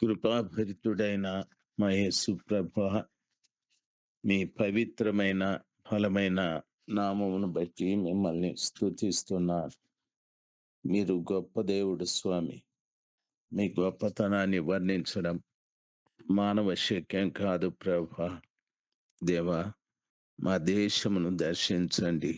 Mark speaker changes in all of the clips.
Speaker 1: కృపాభరితుడైన మా యేసు ప్రభువా, మీ పవిత్రమైన ఫలమైన నామమును బట్టి మిమ్మల్ని స్తుతిస్తున్నాను. మీరు గొప్ప దేవుడు స్వామి. మీ గొప్పతనాన్ని వర్ణించడం మానవ శక్యం కాదు ప్రభువా. దేవా, మా దేశమును దర్శించండి.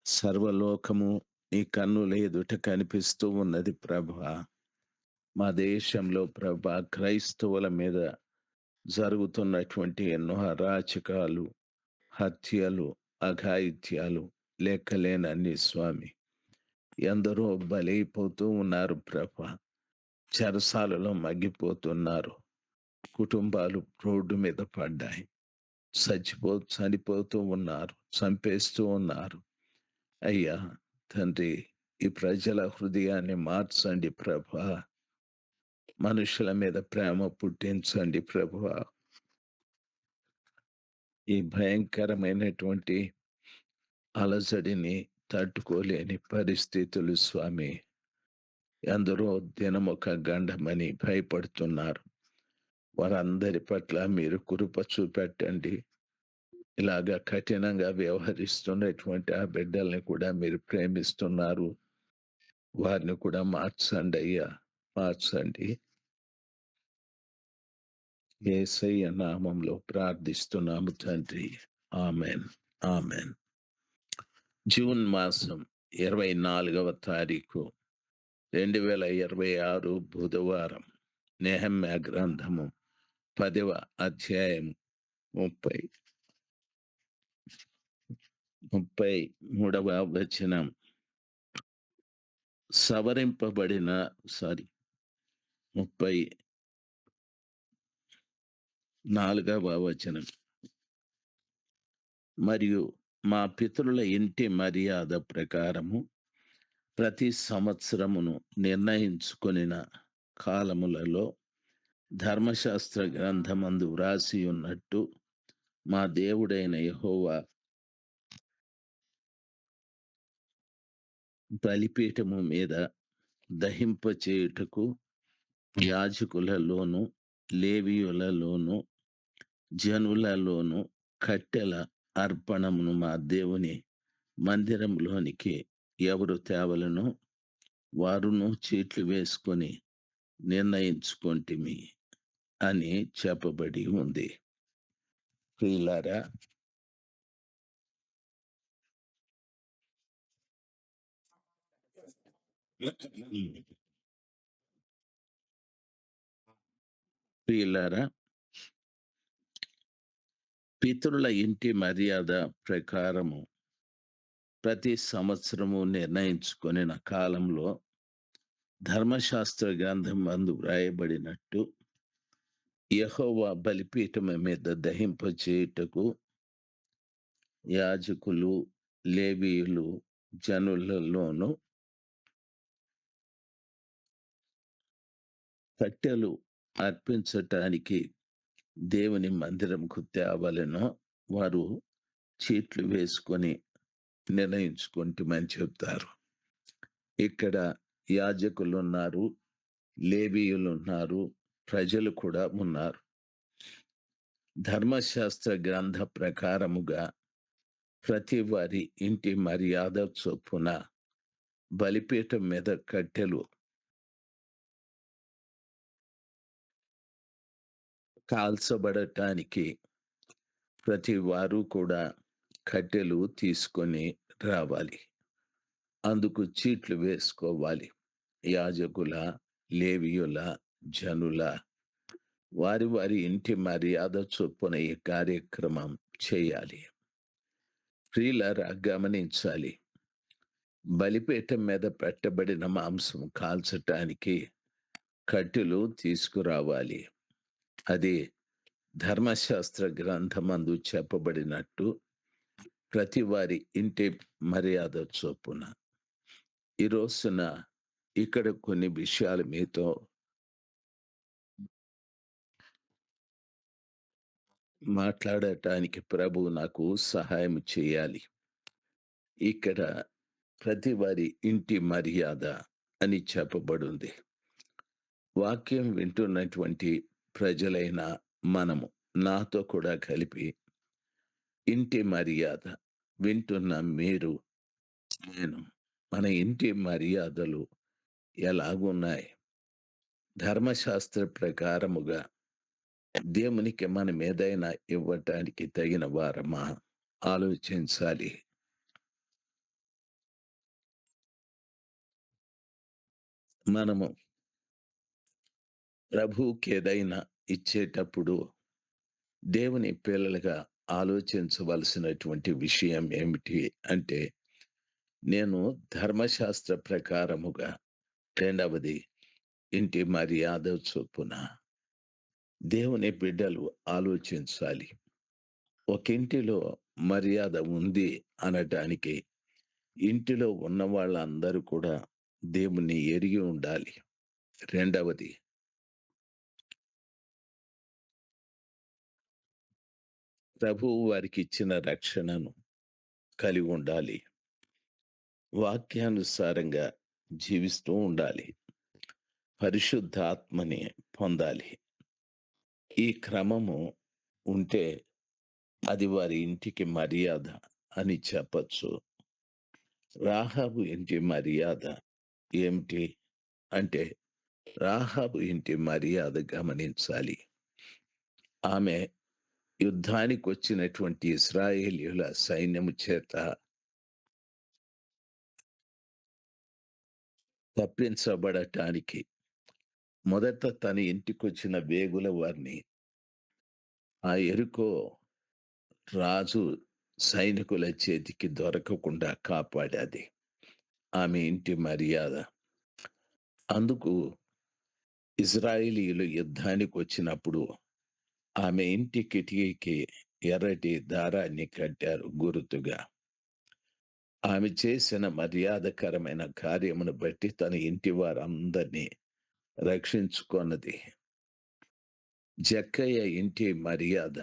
Speaker 1: సర్వలోకము నీ కన్నుల ఎదుట కనిపిస్తూ ఉన్నది ప్రభువా. మా దేశంలో ప్రభా క్రైస్తవుల మీద జరుగుతున్నటువంటి ఎన్నో అరాచకాలు, హత్యలు, అఘాయిత్యాలు లెక్కలేనన్ని స్వామి. ఎందరో బలైపోతూ ఉన్నారు ప్రభా. చెరసాలలో మగ్గిపోతున్నారు. కుటుంబాలు రోడ్డు మీద పడ్డాయి. చనిపోతూ ఉన్నారు. చంపేస్తూ ఉన్నారు. అయ్యా తండ్రి, ఈ ప్రజల హృదయాన్ని మార్చండి ప్రభా. మనుషుల మీద ప్రేమ పుట్టించండి ప్రభువా. ఈ భయంకరమైనటువంటి అలజడిని తట్టుకోలేని పరిస్థితులు స్వామి. ఎందరో దినమొక గండమని భయపడుతున్నారు. వారందరి పట్ల మీరు కృప చూపెట్టండి. ఇలాగా కఠినంగా వ్యవహరిస్తున్నటువంటి ఆ బిడ్డల్ని కూడా మీరు ప్రేమిస్తున్నారు. వారిని కూడా మార్చండి అయ్యా, మార్చండి. యేసయ్య నామంలో ప్రార్థిస్తున్నాము తండ్రి. Amen, amen. జూన్ మాసం 24వ తారీఖు 2026 బుధవారం. నెహెమ్యా గ్రంథము 10వ అధ్యాయం 33వ వచనం. సవరింపబడిన 34వ వచనం. మరియు మా పితరుల ఇంటి మర్యాద ప్రకారము ప్రతి సంవత్సరమును నిర్ణయించుకొనిన కాలములలో ధర్మశాస్త్ర గ్రంథమందు వ్రాసి ఉన్నట్టు మా దేవుడైన యెహోవా బలిపీఠము మీద దహింపచేయుటకు యాజకులలోను, లేవీయులలోను, జనులలోను కట్టెల అర్పణమును మా దేవుని మందిరంలోనికి ఎవరు తేవలను వారును చీట్లు వేసుకొని నిర్ణయించుకొంటిమి అని చెప్పబడి ఉంది. ప్రియులారా, ప్రియులారా, పితరుల ఇంటి మర్యాద ప్రకారము ప్రతి సంవత్సరము నిర్ణయించుకొనిన కాలంలో ధర్మశాస్త్ర గ్రంథం అందు వ్రాయబడినట్టు యెహోవా బలిపీఠము మీద దహింపచేయుటకు యాజకులు, లేవీయులు, జనులలోను కట్టెలు అర్పించటానికి దేవుని మందిరంకు తేవలెనో వారు చీట్లు వేసుకొని నిర్ణయించుకుంటామని చెప్తారు. ఇక్కడ యాజకులు ఉన్నారు, లేవీయులు ఉన్నారు, ప్రజలు కూడా ఉన్నారు. ధర్మశాస్త్ర గ్రంథ ప్రకారముగా ప్రతి వారి ఇంటి మర్యాద చొప్పున బలిపీఠం మీద కట్టెలు కాల్చబడటానికి ప్రతి వారు కూడా కట్టెలు తీసుకొని రావాలి. అందుకు చీట్లు వేసుకోవాలి. యాజకుల, లేవీయుల, జనుల వారి వారి ఇంటి మర్యాద చొప్పున ఈ కార్యక్రమం చేయాలి. ప్రియులారా, గమనించాలి. బలిపీఠం మీద పెట్టబడిన మాంసం కాల్చటానికి కట్టెలు తీసుకురావాలి. అది ధర్మశాస్త్ర గ్రంథమందు చెప్పబడినట్టు ప్రతి వారి ఇంటి మర్యాద చొప్పున. ఈ రోజున ఇక్కడ కొన్ని విషయాలు మీతో మాట్లాడటానికి ప్రభువు నాకు సహాయం చేయాలి. ఇక్కడ ప్రతి వారి ఇంటి మర్యాద అని చెప్పబడింది. వాక్యం వింటున్నటువంటి ప్రజలైన మనము, నాతో కూడా కలిపి ఇంటి మర్యాద వింటున్న మీరు, నేను, మన ఇంటి మర్యాదలు ఎలాగున్నాయి? ధర్మశాస్త్ర ప్రకారముగా దేవునికి మనమేదైనా ఇవ్వటానికి తగిన వారమా? ఆలోచించాలి. మనము ప్రభువుకేదైనా ఇచ్చేటప్పుడు దేవుని పిల్లలుగా ఆలోచించవలసినటువంటి విషయం ఏమిటి అంటే, నేను ధర్మశాస్త్ర ప్రకారముగా, రెండవది ఇంటి మర్యాద చొప్పున దేవుని బిడ్డలు ఆలోచించాలి. ఒక ఇంటిలో మర్యాద ఉంది అనటానికి, ఇంటిలో ఉన్న వాళ్ళందరూ కూడా దేవుణ్ణి ఎరిగి ఉండాలి. రెండవది, ప్రభువు వారికిచ్చిన రక్షణను కలిగి ఉండాలి. వాక్యానుసారంగా జీవిస్తూ ఉండాలి. పరిశుద్ధాత్మని పొందాలి. ఈ క్రమము ఉంటే అది వారి ఇంటికి మర్యాద అని చెప్పొచ్చు. రాహాబు ఇంటి మర్యాద ఏమిటి అంటే, రాహాబు ఇంటి మర్యాద గమనించాలి. ఆమె యుద్ధానికొచ్చినటువంటి ఇశ్రాయేలీయుల సైన్యము చేత తప్పించబడటానికి మొదట తన ఇంటికొచ్చిన వేగుల వారిని ఆ యెరికో రాజు సైనికుల చేతికి దొరకకుండా కాపాడాది. ఆమె ఇంటి మర్యాద. అందుకు ఇశ్రాయేలీయులు యుద్ధానికొచ్చినప్పుడు ఆమె ఇంటి కిటికీకి ఎర్రటి దారాన్ని కట్టారు గుర్తుగా. ఆమె చేసిన మర్యాదకరమైన కార్యమును బట్టి తన ఇంటి వారందరినీ రక్షించుకొన్నది. జక్కయ్య ఇంటి మర్యాద.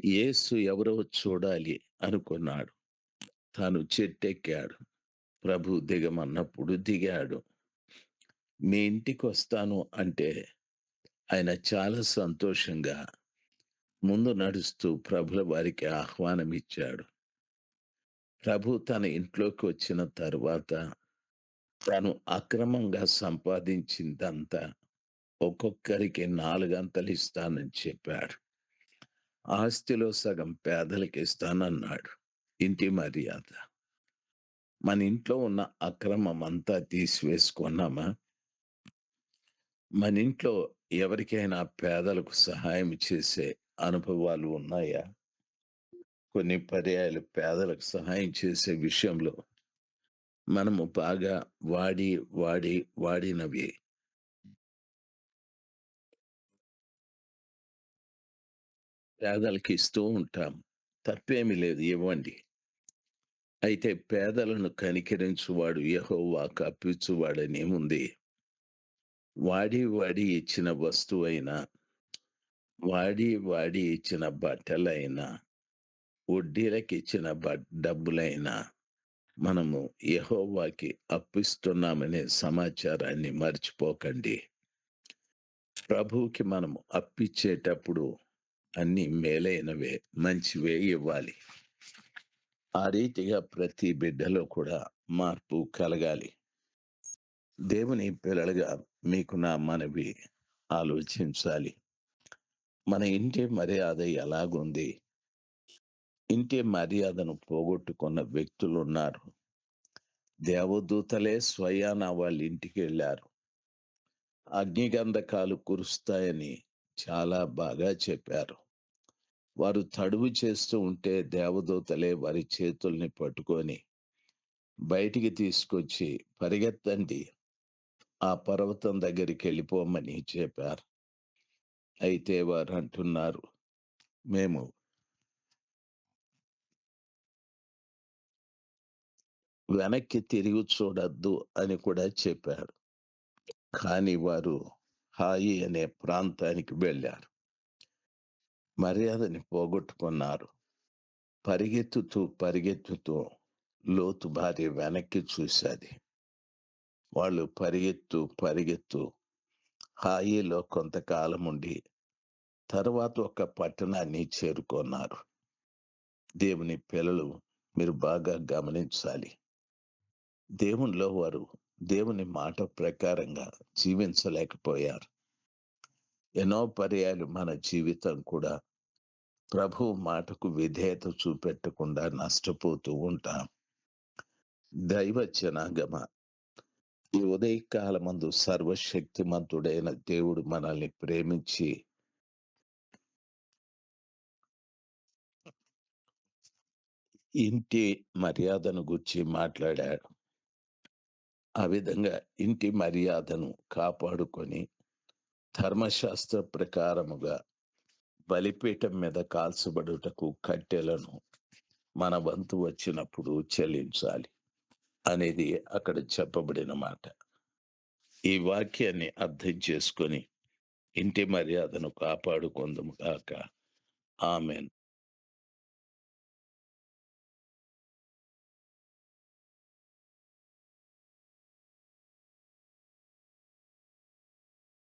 Speaker 1: యేసు ఎవరో చూడాలి అనుకున్నాడు. తాను చెట్టెక్కాడు. ప్రభు దిగమన్నప్పుడు దిగాడు. మీ ఇంటికొస్తాను అంటే ఆయన చాలా సంతోషంగా ముందు నడుస్తూ ప్రభుల వారికి ఆహ్వానమిచ్చాడు. ప్రభు తన ఇంట్లోకి వచ్చిన తరువాత తాను అక్రమంగా సంపాదించిందంతా ఒక్కొక్కరికి నాలుగంతలిస్తానని చెప్పాడు. ఆస్తిలో సగం పేదలకిస్తానన్నాడు. ఇంటి మర్యాద. మన ఇంట్లో ఉన్న అక్రమమంతా తీసివేసుకున్నామా? మన ఇంట్లో ఎవరికైనా పేదలకు సహాయం చేసే అనుభవాలు ఉన్నాయా? కొన్ని పర్యాయాలు పేదలకు సహాయం చేసే విషయంలో మనము బాగా వాడి, వాడినవి పేదలకి ఇస్తూ ఉంటాం. తప్పేమి లేదు, ఇవ్వండి. అయితే పేదలను కనికరించువాడు యెహోవాకు అప్పించువాడనేముంది. వాడి ఇచ్చిన వస్తువైనా, వాడి ఇచ్చిన బట్టలైనా, వడ్డీలకిచ్చిన డబ్బులైనా మనము యెహోవాకి అప్పిస్తున్నామనే సమాచారాన్ని మర్చిపోకండి. ప్రభువుకి మనము అప్పిచ్చేటప్పుడు అన్నీ మేలైనవే, మంచివే ఇవ్వాలి. ఆ రీతిగా ప్రతి బిడ్డలో కూడా మార్పు కలగాలి. దేవుని పిల్లలుగా మీకు నా మనవి, ఆలోచించాలి. మన ఇంటి మర్యాద ఎలాగుంది? ఇంటి మర్యాదను పోగొట్టుకున్న వ్యక్తులున్నారు. దేవదూతలే స్వయాన వాళ్ళ ఇంటికెళ్లారు. అగ్నిగంధకాలు కురుస్తాయని చాలా బాగా చెప్పారు. వారు తడువు చేస్తూ ఉంటే దేవదూతలే వారి చేతుల్ని పట్టుకొని బయటికి తీసుకొచ్చి, పరిగెత్తండి, ఆ పర్వతం దగ్గరికెళ్ళిపోమని చెప్పారు. అయితే వారంటున్నారు, మేము వెనక్కి తిరిగి చూడొద్దు అని కూడా చెప్పారు. కానీ వారు హాయి అనే ప్రాంతానికి వెళ్లారు. మర్యాదని పోగొట్టుకున్నారు. పరిగెత్తుతూ, పరిగెత్తుతూ లోతు భార్య వెనక్కి చూశాది. వాళ్ళు పరిగెత్తు హాయిలో కొంతకాలముండి తరువాత ఒక పట్టణాన్ని చేరుకున్నారు. దేవుని పిల్లలు మీరు బాగా గమనించాలి. దేవునిలో వారు దేవుని మాట ప్రకారంగా జీవించలేకపోయారు. ఎన్నో పర్యాయాలు మన జీవితం కూడా ప్రభువు మాటకు విధేయత చూపెట్టకుండా నష్టపోతూ ఉంటాం. దైవ జనాంగమా, ఈ ఉదయకాలమందు సర్వశక్తిమంతుడైన దేవుడు మనల్ని ప్రేమించి ఇంటి మర్యాదను గూర్చి మాట్లాడాడు. ఆ విధంగా ఇంటి మర్యాదను కాపాడుకొని ధర్మశాస్త్ర ప్రకారముగా బలిపీఠం మీద కాల్చబడుటకు కట్టెలను మన వంతు వచ్చినప్పుడు చెల్లించాలి అనేది అక్కడ చెప్పబడిన మాట. ఈ వాక్యాన్ని అర్థం చేసుకొని ఇంటి మర్యాదను కాపాడుకుందుము గాక. ఆమేన్.